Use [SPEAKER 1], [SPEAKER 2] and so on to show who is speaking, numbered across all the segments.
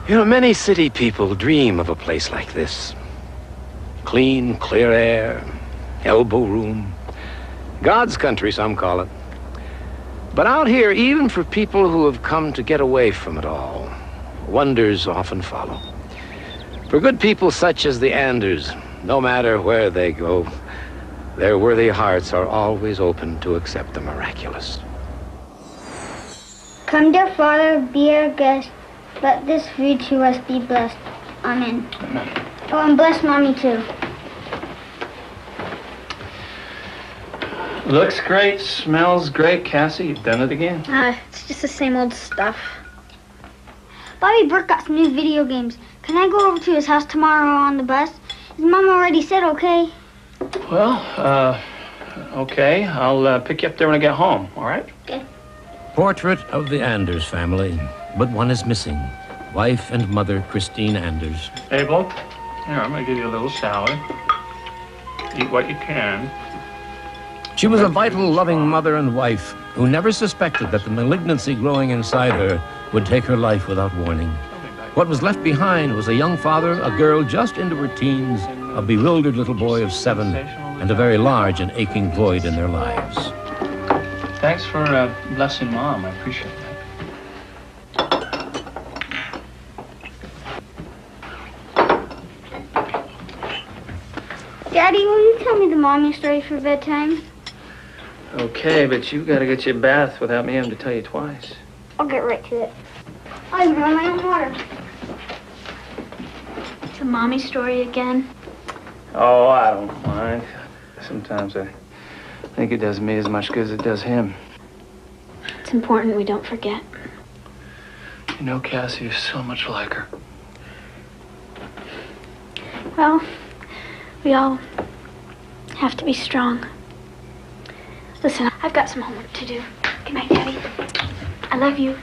[SPEAKER 1] You know, many city people dream of a place like this. Clean, clear air, elbow room. God's country, some call it. But out here, even for people who have come to get away from it all, wonders often follow. For good people such as the Anders, no matter where they go, their worthy hearts are always open to accept the miraculous.
[SPEAKER 2] Come, dear Father, be our guest. Let this food to us be blessed. Amen.
[SPEAKER 3] Amen.
[SPEAKER 2] Oh, and bless Mommy, too.
[SPEAKER 3] Looks great, smells great. Cassie, you've done it again.
[SPEAKER 2] It's just the same old stuff. Bobby Burke got some new video games. Can I go over to his house tomorrow on the bus? His mom already said okay.
[SPEAKER 3] Well, okay. I'll pick you up there when I get home, all right?
[SPEAKER 2] Okay.
[SPEAKER 1] Portrait of the Anders family, but one is missing. Wife and mother, Christine Anders.
[SPEAKER 3] Abel, here, I'm going to give you a little salad. Eat what you can.
[SPEAKER 1] She was a vital, loving mother and wife who never suspected that the malignancy growing inside her would take her life without warning. What was left behind was a young father, a girl just into her teens, a bewildered little boy of 7, and a very large and aching void in their lives.
[SPEAKER 3] Thanks for blessing Mom. I appreciate that.
[SPEAKER 2] Daddy, will you tell me the mommy story for bedtime?
[SPEAKER 3] Okay, but you've got to get your bath without me having to tell you twice.
[SPEAKER 2] I'll get right to it. I'll run my own water. It's a mommy story again.
[SPEAKER 3] Oh, I don't mind. Sometimes I think it does me as much good as it does him.
[SPEAKER 4] It's important we don't forget.
[SPEAKER 3] You know, Cassie, you're so much like her.
[SPEAKER 4] Well, we all have to be strong. Listen, I've got some homework to do. Good night, Daddy. I love you.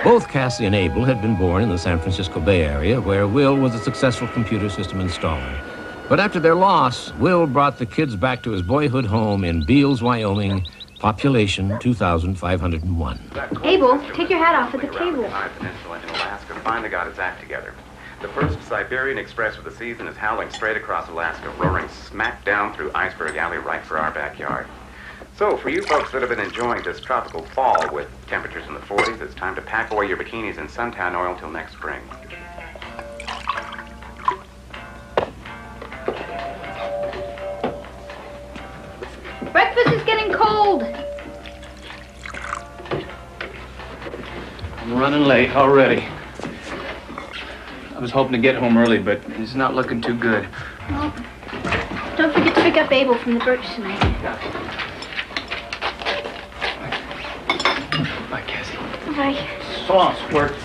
[SPEAKER 1] Both Cassie and Abel had been born in the San Francisco Bay Area, where Will was a successful computer system installer. But after their loss, Will brought the kids back to his boyhood home in Beals, Wyoming, population 2,501.
[SPEAKER 4] Abel, take your hat off at the table.
[SPEAKER 5] Peninsula in Alaska finally got its act together. The first Siberian Express of the season is howling straight across Alaska, roaring smack down through Iceberg Alley right for our backyard. So, for you folks that have been enjoying this tropical fall with temperatures in the 40s, it's time to pack away your bikinis and suntan oil until next spring.
[SPEAKER 4] Breakfast is getting cold.
[SPEAKER 3] I'm running late already. I was hoping to get home early, but it's not looking too good.
[SPEAKER 4] Well, don't forget to pick up Abel from the Birch tonight.
[SPEAKER 3] Bye, Cassie.
[SPEAKER 4] Bye.
[SPEAKER 3] So long, Squirt.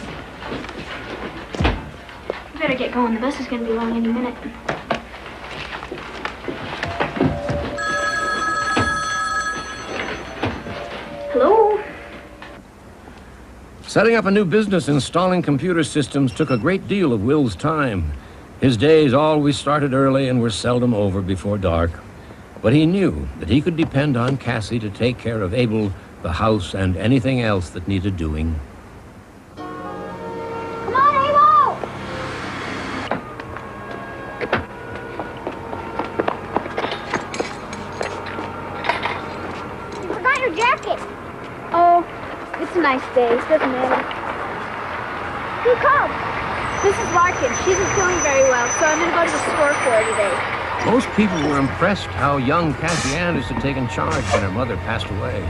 [SPEAKER 4] We better get going. The bus is going to be long any minute. Hello?
[SPEAKER 1] Setting up a new business installing computer systems took a great deal of Will's time. His days always started early and were seldom over before dark. But he knew that he could depend on Cassie to take care of Abel, the house, and anything else that needed doing.
[SPEAKER 2] Come on, Abel! You forgot your jacket.
[SPEAKER 4] Oh, it's a nice day. It doesn't matter.
[SPEAKER 2] Who called?
[SPEAKER 4] Mrs. Larkin, she isn't feeling very well, so I'm going to go to the store for her today.
[SPEAKER 1] Most people were impressed how young Cassie Anders had taken charge when her mother passed away.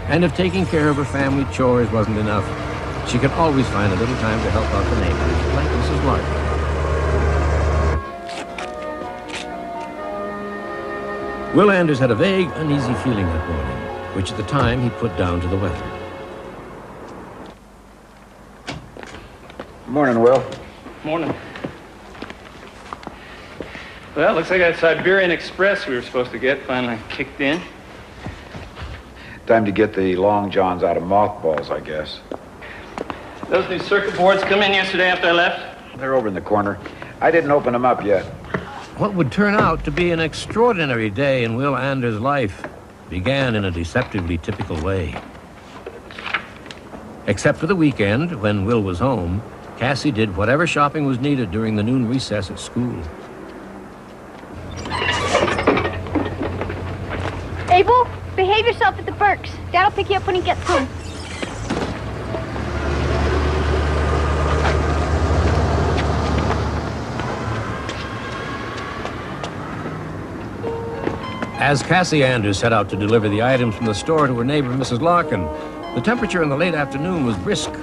[SPEAKER 1] And if taking care of her family chores wasn't enough, she could always find a little time to help out the neighbors, like Mrs. Larkin. Will Anders had a vague, uneasy feeling that morning, which at the time he put down to the weather.
[SPEAKER 6] Morning, Will.
[SPEAKER 3] Morning. Well, looks like that Siberian Express we were supposed to get finally kicked in.
[SPEAKER 6] Time to get the long johns out of mothballs, I guess.
[SPEAKER 3] Those new circuit boards come in yesterday after I left?
[SPEAKER 6] They're over in the corner. I didn't open them up yet.
[SPEAKER 1] What would turn out to be an extraordinary day in Will Anders' life began in a deceptively typical way. Except for the weekend, when Will was home, Cassie did whatever shopping was needed during the noon recess at school.
[SPEAKER 2] Abel, behave yourself at the Burks. Dad'll pick you up when he gets home.
[SPEAKER 1] As Cassie Anders set out to deliver the items from the store to her neighbor, Mrs. Larkin, the temperature in the late afternoon was brisk.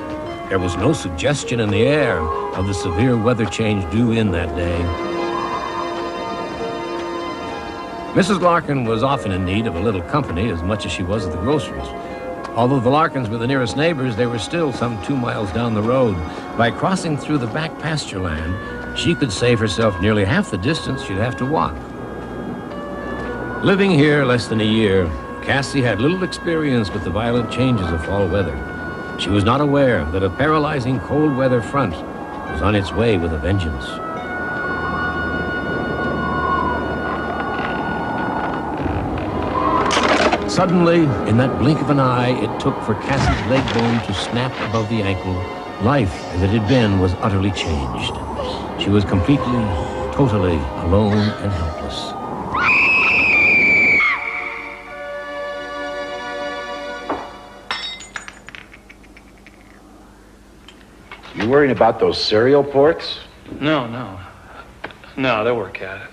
[SPEAKER 1] There was no suggestion in the air of the severe weather change due in that day. Mrs. Larkin was often in need of a little company as much as she was at the groceries. Although the Larkins were the nearest neighbors, they were still some 2 miles down the road. By crossing through the back pasture land, she could save herself nearly half the distance she'd have to walk. Living here less than a year, Cassie had little experience with the violent changes of fall weather. She was not aware that a paralyzing cold weather front was on its way with a vengeance. Suddenly, in that blink of an eye, it took for Cassie's leg bone to snap above the ankle. Life, as it had been, was utterly changed. She was completely, totally alone and helpless.
[SPEAKER 6] You worrying about those cereal ports?
[SPEAKER 3] No, they'll work at it.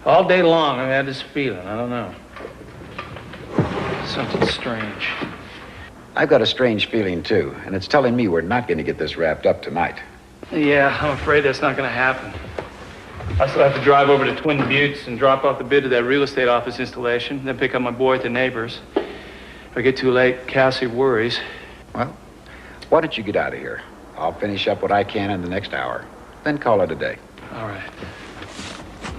[SPEAKER 3] All day long, I've had this feeling. I don't know. Something strange.
[SPEAKER 6] I've got a strange feeling, too, and it's telling me we're not going to get this wrapped up tonight.
[SPEAKER 3] Yeah, I'm afraid that's not going to happen. I still have to drive over to Twin Buttes and drop off the bid to that real estate office installation, then pick up my boy at the neighbor's. If I get too late, Cassie worries.
[SPEAKER 6] Well, why don't you get out of here? I'll finish up what I can in the next hour, then call it a day.
[SPEAKER 3] All right.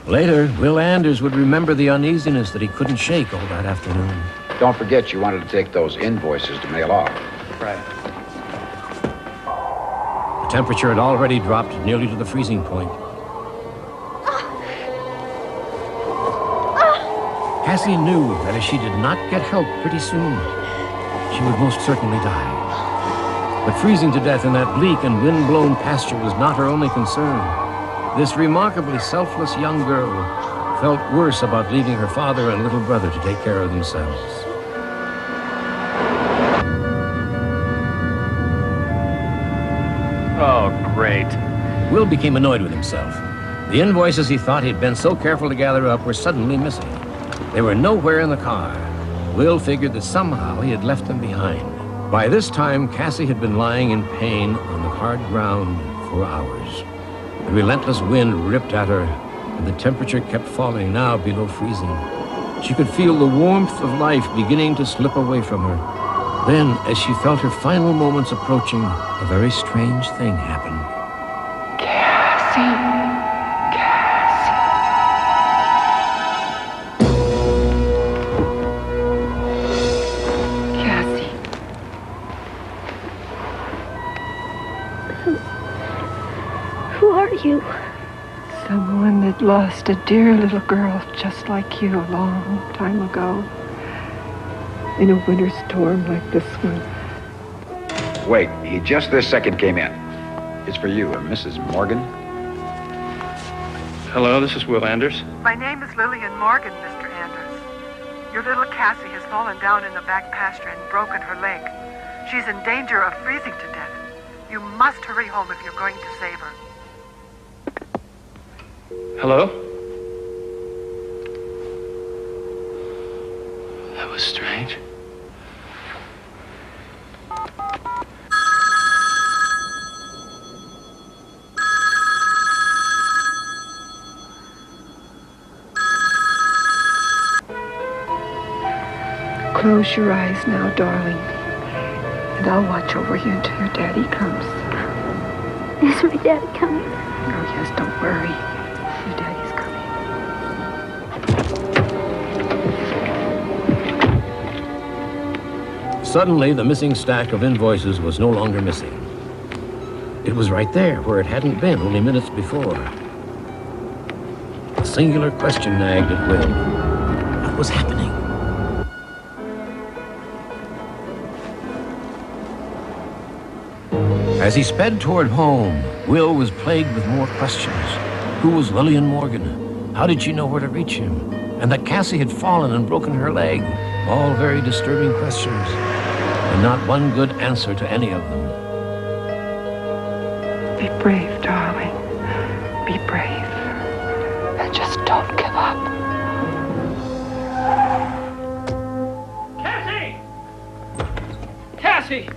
[SPEAKER 1] Later, Will Anders would remember the uneasiness that he couldn't shake all that afternoon.
[SPEAKER 6] Don't forget you wanted to take those invoices to mail off.
[SPEAKER 3] Right.
[SPEAKER 1] The temperature had already dropped nearly to the freezing point. Cassie knew that if she did not get help pretty soon, she would most certainly die. But freezing to death in that bleak and wind-blown pasture was not her only concern. This remarkably selfless young girl felt worse about leaving her father and little brother to take care of themselves.
[SPEAKER 3] Oh, great.
[SPEAKER 1] Will became annoyed with himself. The invoices he thought he'd been so careful to gather up were suddenly missing. They were nowhere in the car. Will figured that somehow he had left them behind. By this time, Cassie had been lying in pain on the hard ground for hours. The relentless wind ripped at her, and the temperature kept falling, now below freezing. She could feel the warmth of life beginning to slip away from her. Then, as she felt her final moments approaching, a very strange thing happened.
[SPEAKER 7] Cassie.
[SPEAKER 4] Who are you?
[SPEAKER 7] Someone that lost a dear little girl just like you a long time ago. In a winter storm like this one.
[SPEAKER 6] Wait, he just this second came in. It's for you, Mrs. Morgan.
[SPEAKER 3] Hello, this is Will Anders.
[SPEAKER 8] My name is Lillian Morgan, Mr. Anders. Your little Cassie has fallen down in the back pasture and broken her leg. She's in danger of freezing to death. You must hurry home if you're going to save her.
[SPEAKER 3] Hello? That was strange.
[SPEAKER 7] Close your eyes now, darling. And I'll watch over you until your daddy comes.
[SPEAKER 4] Is my daddy coming?
[SPEAKER 7] Oh, yes, don't worry. Your daddy's coming.
[SPEAKER 1] Suddenly, the missing stack of invoices was no longer missing. It was right there, where it hadn't been only minutes before. A singular question nagged at Will. What was happening? As he sped toward home, Will was plagued with more questions. Who was Lillian Morgan? How did she know where to reach him? And that Cassie had fallen and broken her leg. All very disturbing questions, and not one good answer to any of them.
[SPEAKER 7] Be brave, darling. Be brave. And just don't give up.
[SPEAKER 3] Cassie! Cassie!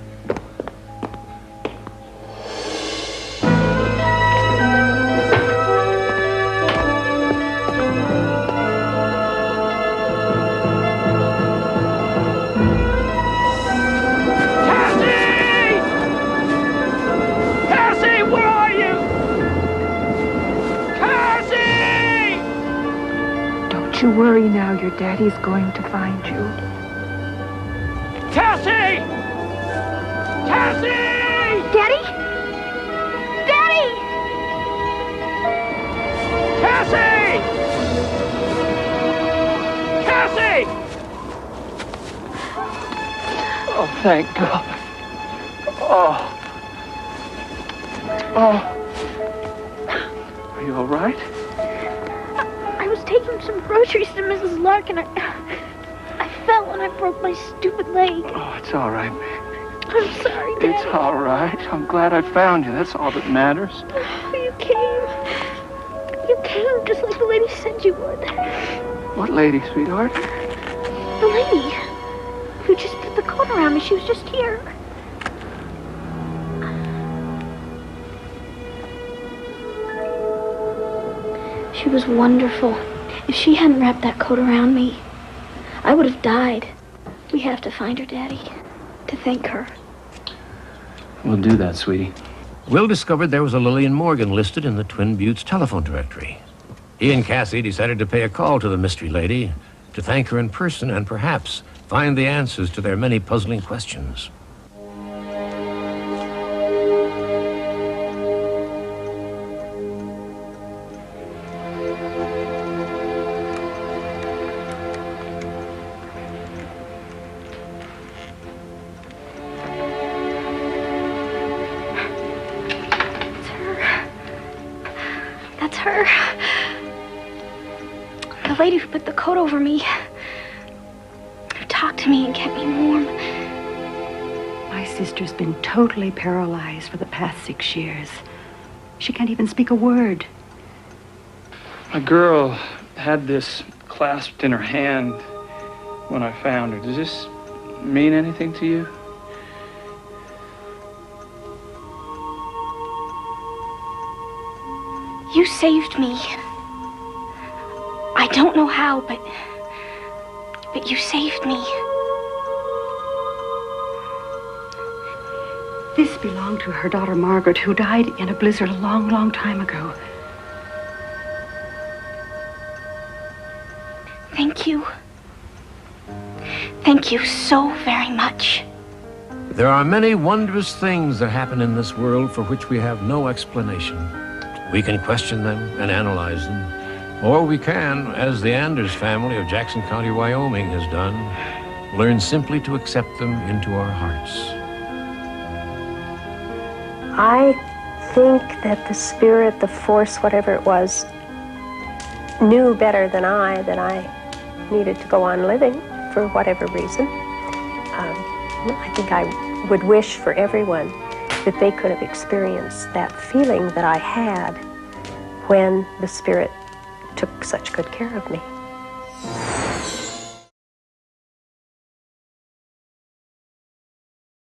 [SPEAKER 7] Don't you worry now, your daddy's going to find you.
[SPEAKER 3] Cassie! Cassie!
[SPEAKER 2] Daddy? Daddy!
[SPEAKER 3] Cassie! Cassie! Oh, thank God. Oh. Are you all right?
[SPEAKER 4] I was taking some groceries to Mrs. Larkin. I fell and I broke my stupid leg.
[SPEAKER 3] Oh, it's all right, baby.
[SPEAKER 4] I'm sorry, Daddy.
[SPEAKER 3] It's all right. I'm glad I found you. That's all that matters.
[SPEAKER 4] You came. You came just like the lady said you would.
[SPEAKER 3] What lady, sweetheart?
[SPEAKER 4] The lady who just put the coat around me. She was just here. She was wonderful. If she hadn't wrapped that coat around me, I would have died. We have to find her, Daddy, to thank her.
[SPEAKER 3] We'll do that, sweetie.
[SPEAKER 1] Will discovered there was a Lillian Morgan listed in the Twin Buttes telephone directory. He and Cassie decided to pay a call to the mystery lady to thank her in person and perhaps find the answers to their many puzzling questions.
[SPEAKER 4] That's her. The lady who put the coat over me. Who talked to me and kept me warm.
[SPEAKER 9] My sister's been totally paralyzed for the past 6 years. She can't even speak a word.
[SPEAKER 3] My girl had this clasped in her hand when I found her. Does this mean anything to you?
[SPEAKER 4] You saved me. I don't know how, but you saved me.
[SPEAKER 9] This belonged to her daughter Margaret, who died in a blizzard a long, long time ago.
[SPEAKER 4] Thank you. Thank you so very much.
[SPEAKER 1] There are many wondrous things that happen in this world for which we have no explanation. We can question them and analyze them, or we can, as the Anders family of Jackson County, Wyoming has done, learn simply to accept them into our hearts.
[SPEAKER 10] I think that the spirit, the force, whatever it was, knew better than I that I needed to go on living for whatever reason. I think I would wish for everyone that they could have experienced that feeling that I had when the spirit took such good care of me.